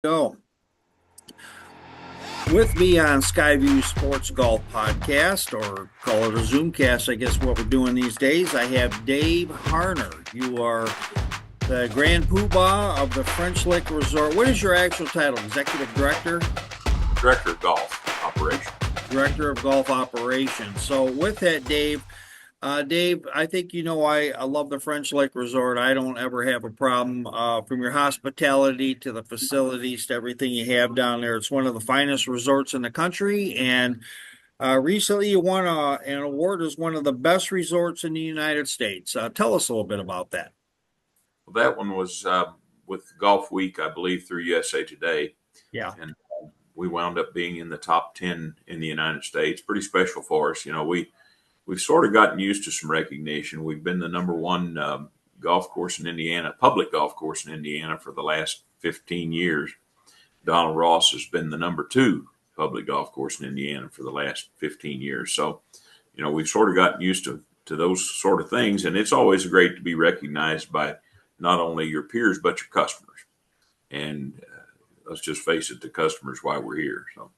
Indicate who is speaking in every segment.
Speaker 1: Go. With me on Skyview Sports Golf Podcast, or call it a Zoomcast, I guess what we're doing these days. I have Dave Harner. You are the Grand Poobah of the French Lick Resort. What is your actual title? Executive Director?
Speaker 2: Director of Golf Operations.
Speaker 1: Director of Golf Operations. So with that, Dave, I think you know I love the French Lake Resort. I don't ever have a problem from your hospitality to the facilities to everything you have down there. It's one of the finest resorts in the country, and recently you won an award as one of the best resorts in the United States. Tell us a little bit about that.
Speaker 2: Well, that one was with Golf Week, I believe, through USA Today,
Speaker 1: Yeah.
Speaker 2: and we wound up being in the top 10 in the United States. Pretty special for us. We've sort of gotten used to some recognition. We've been the number one golf course in Indiana, public golf course in Indiana for the last 15 years. Donald Ross has been the number two public golf course in Indiana for the last 15 years. So, we've sort of gotten used to those sort of things. And it's always great to be recognized by not only your peers, but your customers. And let's just face it, the customers why we're here. So.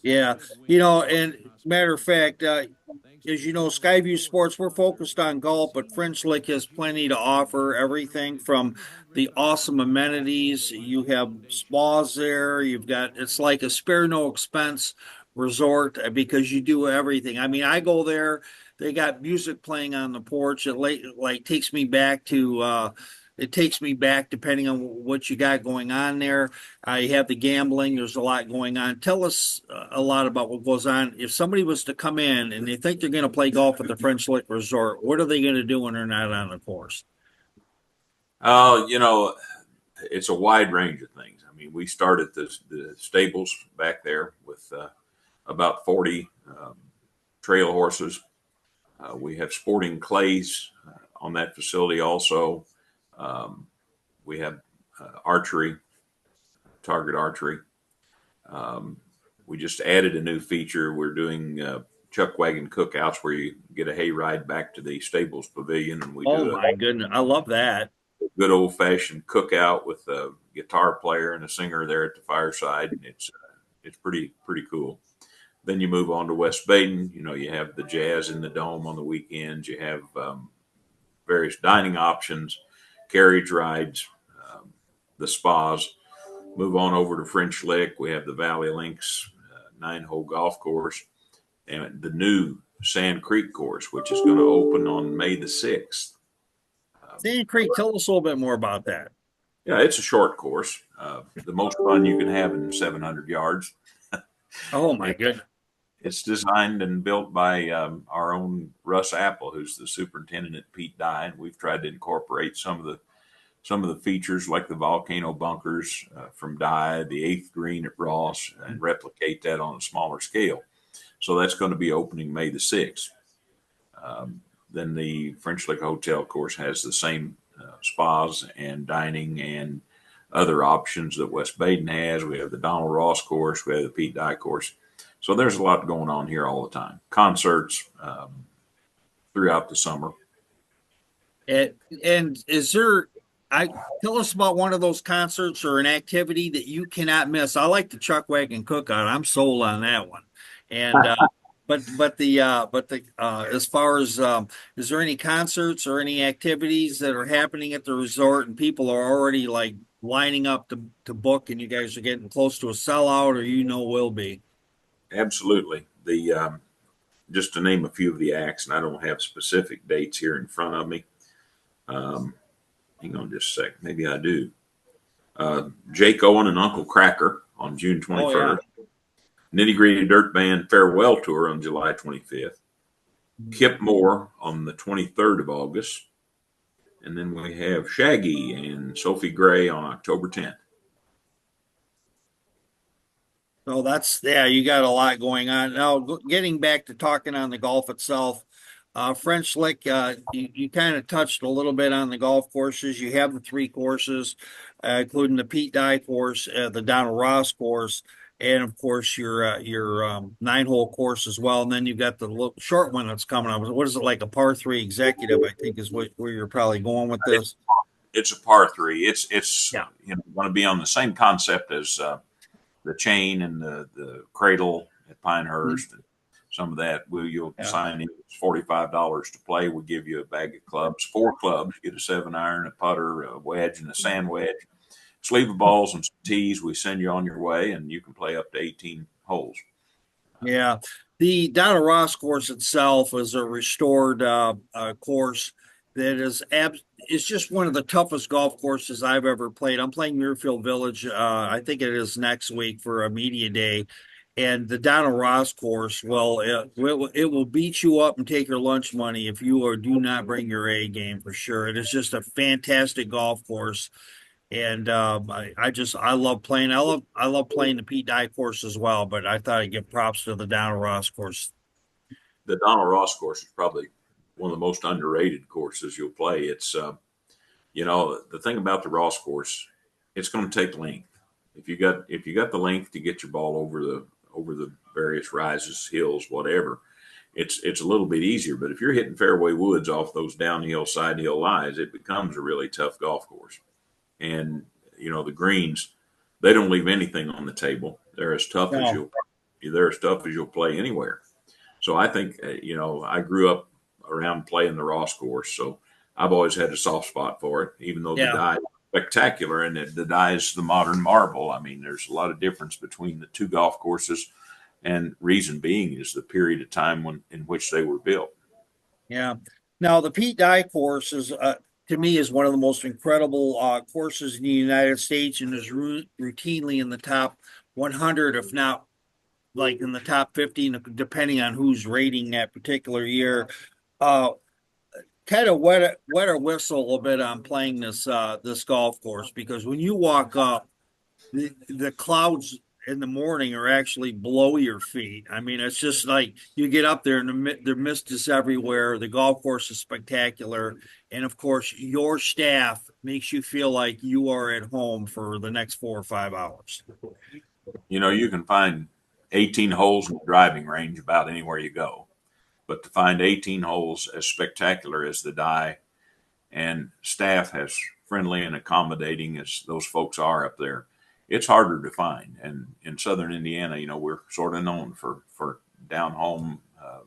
Speaker 1: Yeah, and matter of fact, as you know, Skyview Sports, we're focused on golf, but French Lick has plenty to offer. Everything from the awesome amenities. You have spas there. It's like a spare no expense resort because you do everything. I mean, I go there. They got music playing on the porch. It takes me back to. It takes me back depending on what you got going on there. You have the gambling. There's a lot going on. Tell us a lot about what goes on. If somebody was to come in and they think they're going to play golf at the French Lick Resort, what are they going to do when they're not on the course?
Speaker 2: Uh, you know, it's a wide range of things. I mean, we started the stables back there with about 40 trail horses. We have sporting clays on that facility also. Um, we have archery, target archery. Um, we just added a new feature. We're doing chuck wagon cookouts where you get a hayride back to the stables pavilion, and we
Speaker 1: Oh
Speaker 2: do a
Speaker 1: my goodness, I love that.
Speaker 2: good old fashioned cookout with a guitar player and a singer there at the fireside. And it's pretty cool. Then you move on to West Baden. You have the jazz in the dome on the weekends. You have various dining options, carriage rides, the spas. Move on over to French Lick. We have the Valley Links 9-hole golf course and the new Sand Creek course, which is going to open on May the 6th.
Speaker 1: Sand Creek, tell us a little bit more about that.
Speaker 2: Yeah, it's a short course. The most fun you can have in 700 yards.
Speaker 1: Oh my goodness.
Speaker 2: It's designed and built by our own Russ Apple, who's the superintendent at Pete Dye, and we've tried to incorporate some of the features like the volcano bunkers from Dye, the eighth green at Ross, and replicate that on a smaller scale. So that's going to be opening May the 6th. Then the French Lick Hotel, of course, has the same spas and dining and other options that West Baden has. We have the Donald Ross course. We have the Pete Dye course. So there's a lot going on here all the time. Concerts throughout the summer.
Speaker 1: And is there, I tell us about one of those concerts or an activity that you cannot miss. I like the Chuck Wagon Cookout. I'm sold on that one. And but as far as is there any concerts or any activities that are happening at the resort and people are already like lining up to book and you guys are getting close to a sellout or will be?
Speaker 2: Absolutely. The Just to name a few of the acts, and I don't have specific dates here in front of me. Um, Hang on just a sec. Maybe I do. Jake Owen and Uncle Cracker on June
Speaker 1: Oh yeah.
Speaker 2: 21st. Nitty Gritty Dirt Band Farewell Tour on July 25th. Kip Moore on the 23rd of August. And then we have Shaggy and Sophie Gray on October 10th.
Speaker 1: So yeah, you got a lot going on. Now, getting back to talking on the golf itself, French Lick, you kind of touched a little bit on the golf courses. You have the three courses, including the Pete Dye course, the Donald Ross course, and of course your 9-hole course as well. And then you've got the little short one that's coming up. What is it, like a par three executive? I think is where you're probably going with this.
Speaker 2: It's a par three. It's
Speaker 1: Yeah.
Speaker 2: going to be on the same concept as the chain and the cradle at
Speaker 1: Mhm.
Speaker 2: Pinehurst. And some of that you'll
Speaker 1: Yeah.
Speaker 2: sign in. It's $45 to play. We give you a bag of clubs, 4 clubs. You get a 7 iron, a putter, a wedge, and a sand wedge. Sleeve balls and some tees. We send you on your way, and you can play up to 18 holes.
Speaker 1: Yeah. The Donna Ross course itself is a restored course that is just one of the toughest golf courses I've ever played. I'm playing Muirfield Village. I think it is next week for a media day. And the Donna Ross course, well, it will beat you up and take your lunch money if you do not bring your A game for sure. It is just a fantastic golf course. And I love playing. I love playing the Pete Dye course as well. But I thought I'd give props to the Donna Ross course.
Speaker 2: The Donald Ross course is probably one of the most underrated courses you'll play. It's the thing about the Ross course, it's going to take length. If you got the length to get your ball over the various rises, hills, whatever, it's a little bit easier. But if you're hitting fairway woods off those downhill, side hill lies, it becomes a really tough golf course. And the greens, they don't leave anything on the table.
Speaker 1: No,
Speaker 2: They're as tough as you'll play anywhere. So I think I grew up around playing the Ross course, so I've always had a soft spot for it. Even though the
Speaker 1: yeah,
Speaker 2: die is spectacular and the die is the modern marble, I mean, there's a lot of difference between the two golf courses, and reason being is the period of time in which they were built.
Speaker 1: yeah. Now the Pete Dye course is to me is one of the most incredible courses in the United States and is routinely in the top 100, if not like in the top 15, depending on who's rating that particular year. Uh, Kind of wet or whistle a little bit on playing this golf course because when you walk up, the clouds in the morning are actually below your feet. I mean, it's just like you get up there and the mist is everywhere. The golf course is spectacular, and of course, your staff makes you feel like you are at home for the next 4 or 5 hours.
Speaker 2: You can find 18 holes in the driving range about anywhere you go, but to find 18 holes as spectacular as the die and staff as friendly and accommodating as those folks are up there, it's harder to find. And in Southern Indiana, we're sort of known for down home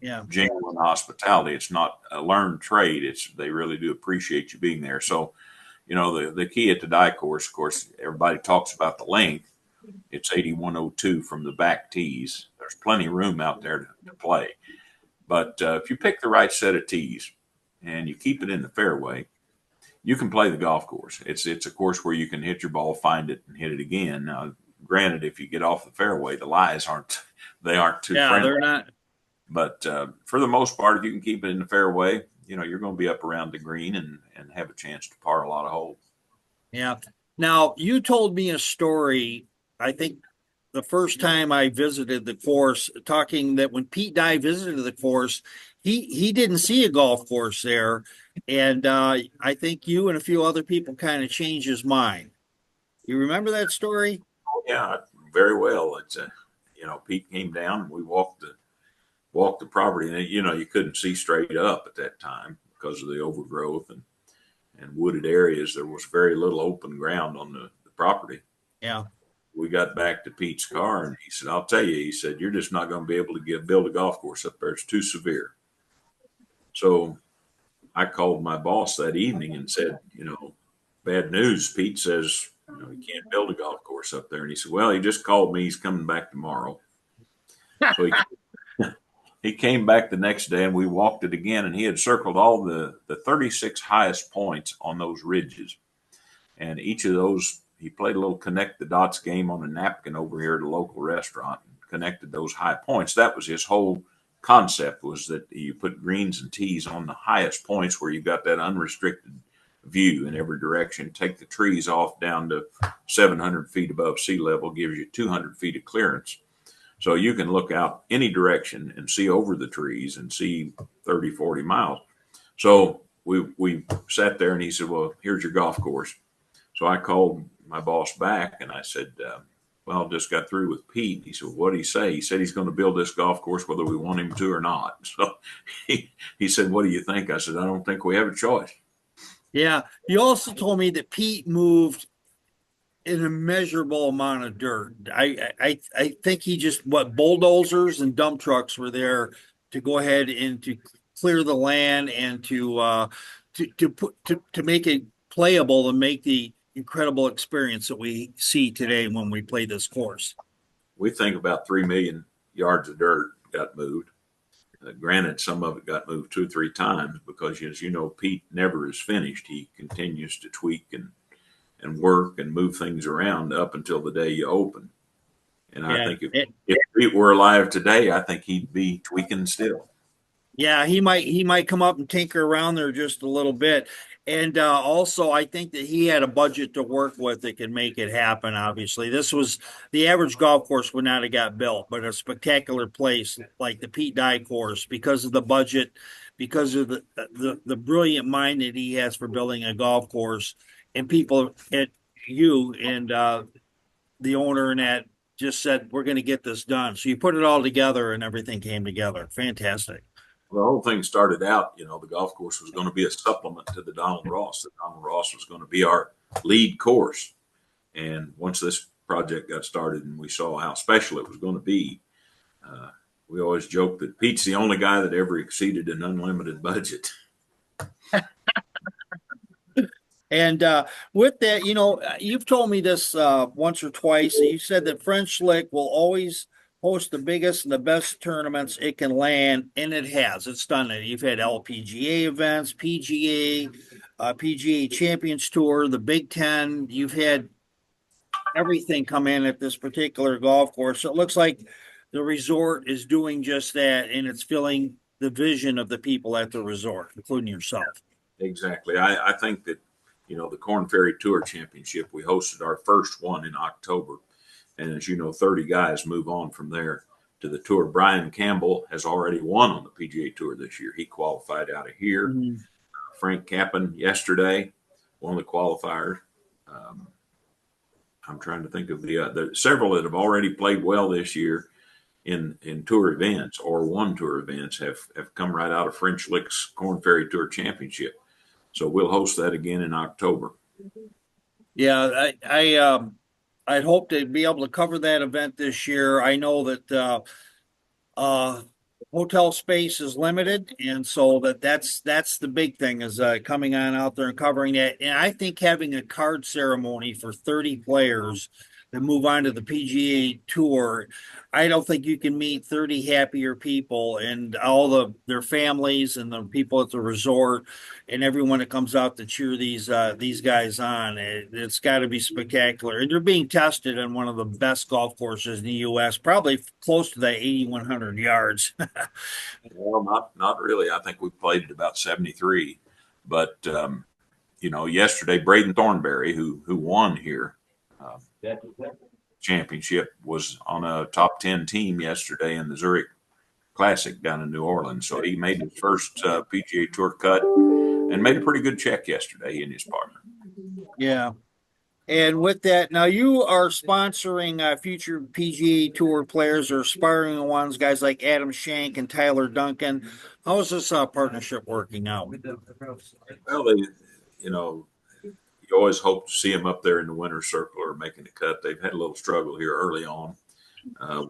Speaker 1: Yeah,
Speaker 2: genuine hospitality. It's not a learned trade. They really do appreciate you being there. So, the key at the die course, of course, everybody talks about the length. It's 8102 from the back tees. There's plenty of room out there to play. But if you pick the right set of tees and you keep it in the fairway, you can play the golf course. It's a course where you can hit your ball, find it, and hit it again. Now, granted, if you get off the fairway, the lies aren't too
Speaker 1: yeah,
Speaker 2: friendly.
Speaker 1: they're not.
Speaker 2: But for the most part, if you can keep it in the fairway, you're going to be up around the green and have a chance to par a lot of holes.
Speaker 1: Yeah. Now, you told me a story, I think the first time I visited the course, talking that when Pete Dye visited the course, he didn't see a golf course there. And I think you and a few other people kind of changed his mind. You remember that story?
Speaker 2: Yeah, very well. It's Pete came down and we walked the property, and you couldn't see straight up at that time because of the overgrowth and wooded areas. There was very little open ground on the property.
Speaker 1: Yeah.
Speaker 2: We got back to Pete's car, and he said, "I'll tell you," he said, "you're just not going to be able to build a golf course up there. It's too severe." So I called my boss that evening and said, bad news. Pete says, he can't build a golf course up there. And he said, well, he just called me. He's coming back tomorrow. So he came back the next day and we walked it again. And he had circled all the 36 highest points on those ridges. And each of those, he played a little connect the dots game on a napkin over here at a local restaurant and connected those high points. That was his whole concept, was that you put greens and tees on the highest points where you've got that unrestricted view in every direction. Take the trees off down to 700 feet above sea level, gives you 200 feet of clearance. So you can look out any direction and see over the trees and see 30, 40 miles. So we sat there and he said, well, here's your golf course. So I called my boss back and I said, well, just got through with Pete. He said, what did he say? He said he's going to build this golf course whether we want him to or not. So he said, what do you think? I said, I don't think we have a choice.
Speaker 1: Yeah. You also told me that Pete moved an immeasurable amount of dirt. I think he just what bulldozers and dump trucks were there to go ahead and to clear the land and to make it playable and make the incredible experience that we see today when we play this course.
Speaker 2: We think about 3 million yards of dirt got moved. Granted, some of it got moved 2 or 3 times because, as you know, Pete never is finished. He continues to tweak and work and move things around up until the day you open. And I
Speaker 1: Yeah.
Speaker 2: think if Pete were alive today, I think he'd be tweaking still.
Speaker 1: Yeah, he might come up and tinker around there just a little bit. And also, I think that he had a budget to work with that can make it happen. Obviously, this was the average golf course would not have got built, but a spectacular place like the Pete Dye course because of the budget, because of the brilliant mind that he has for building a golf course, and people at you and the owner and that just said we're going to get this done. So you put it all together, and everything came together. Fantastic.
Speaker 2: The whole thing started out, the golf course was going to be a supplement to the Donald Ross. The Donald Ross was going to be our lead course. And once this project got started and we saw how special it was going to be, uh, we always joke that Pete's the only guy that ever exceeded an unlimited budget.
Speaker 1: And with that, you've told me this once or twice. You said that French Lick will always host the biggest and the best tournaments it can land, and it has. It's done it. You've had LPGA events, PGA Champions Tour, the Big Ten. You've had everything come in at this particular golf course. So it looks like the resort is doing just that, and it's filling the vision of the people at the resort, including yourself.
Speaker 2: Exactly. I think that, the Corn Ferry Tour Championship, we hosted our first one in October. And as you know, 30 guys move on from there to the tour. Brian Campbell has already won on the PGA Tour this year. He qualified out of here.
Speaker 1: Mhm.
Speaker 2: Frank Cappan yesterday, one of the qualifiers. Um, I'm trying to think of the several that have already played well this year in tour events or won tour events have come right out of French Lick's Corn Ferry Tour Championship. So we'll host that again in October.
Speaker 1: Yeah, I'd hope to be able to cover that event this year. I know that uh, hotel space is limited, and so that's the big thing is coming on out there and covering that. And I think having a card ceremony for 30 players that move on to the PGA Tour, I don't think you can meet 30 happier people and all their families and the people at the resort and everyone that comes out to cheer these guys on. It's got to be spectacular. And they're being tested on one of the best golf courses in the U.S., probably close to that 8,100 yards.
Speaker 2: Well, not really. I think we played at about 73, but yesterday Braden Thornberry, who won here, uh, championship, was on a top 10 team yesterday in the Zurich Classic down in New Orleans. So he made his first PGA Tour cut and made a pretty good check yesterday, he and his partner.
Speaker 1: Yeah. And with that, now you are sponsoring future PGA Tour players or aspiring ones, guys like Adam Shank and Tyler Duncan. How is this partnership working out?
Speaker 2: Well, you know, you always hope to see them up there in the winner's circle or making the cut. They've had a little struggle here early on.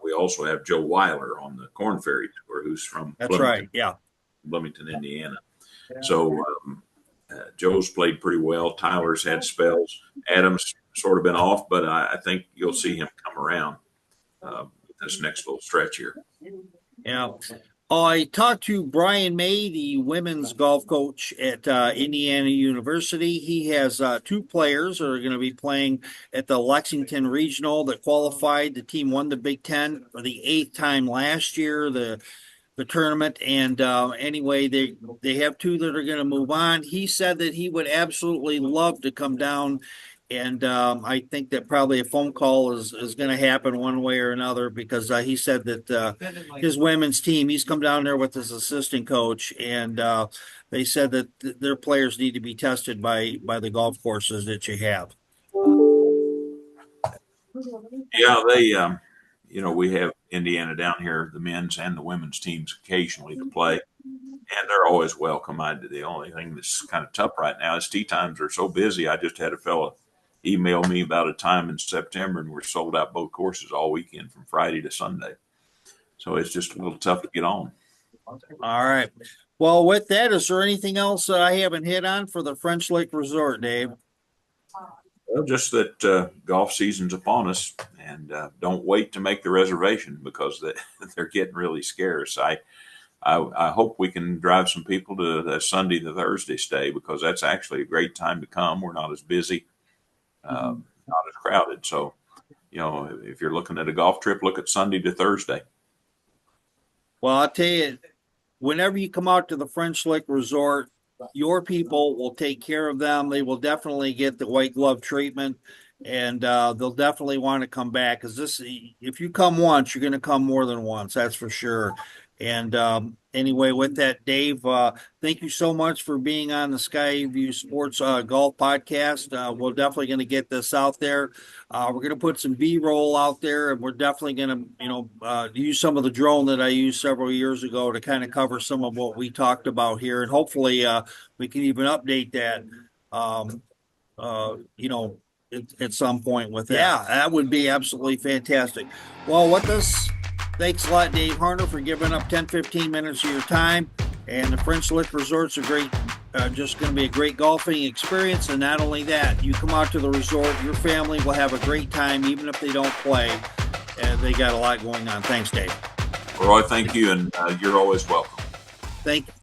Speaker 2: We also have Joe Weiler on the Corn Ferry Tour, who's from
Speaker 1: That's right. Yeah.
Speaker 2: Bloomington, Indiana. So Joe's played pretty well. Tyler's had spells. Adam's sort of been off, but I think you'll see him come around this next little stretch here.
Speaker 1: Yeah. I talked to Brian May, the women's golf coach at Indiana University. He has two players that are going to be playing at the Lexington Regional that qualified. The team won the Big Ten for the eighth time last year. The tournament. And anyway, they have two that are going to move on. He said that he would absolutely love to come down. And I think that probably a phone call is going to happen one way or another because he said that his women's team, he's come down there with his assistant coach, and they said that their players need to be tested by the golf courses that you have.
Speaker 2: Yeah, we have Indiana down here, the men's and the women's teams occasionally to play. And they're always welcome. The only thing that's kind of tough right now is tee times are so busy. I just had a fella email me about a time in September, and we're sold out both courses all weekend from Friday to Sunday. So it's just a little tough to get on.
Speaker 1: All right. Well, with that, is there anything else that I haven't hit on for the French Lake Resort, Dave?
Speaker 2: Well, just that golf season's upon us, and don't wait to make the reservation because they're getting really scarce. I hope we can drive some people to that Sunday to Thursday stay because that's actually a great time to come. We're not as busy, not as crowded. So, if you're looking at a golf trip, look at Sunday to Thursday.
Speaker 1: Well, I'll tell you, whenever you come out to the French Lake Resort, your people will take care of them. They will definitely get the white glove treatment, and they'll definitely want to come back because if you come once, you're going to come more than once. That's for sure. And anyway, with that, Dave, thank you so much for being on the Skyview Sports Golf Podcast. We're definitely going to get this out there. We're going to put some B-roll out there, and we're definitely going to, use some of the drone that I used several years ago to kind of cover some of what we talked about here, and hopefully, we can even update that. Um, at some point with that. Yeah, that would be absolutely fantastic. Well, with this, thanks a lot, Dave Harner, for giving up 10, 15 minutes of your time. And the French Lick Resort's just going to be a great golfing experience. And not only that, you come out to the resort, your family will have a great time, even if they don't play. And they got a lot going on. Thanks, Dave.
Speaker 2: Roy, thank you, and you're always welcome.
Speaker 1: Thank you.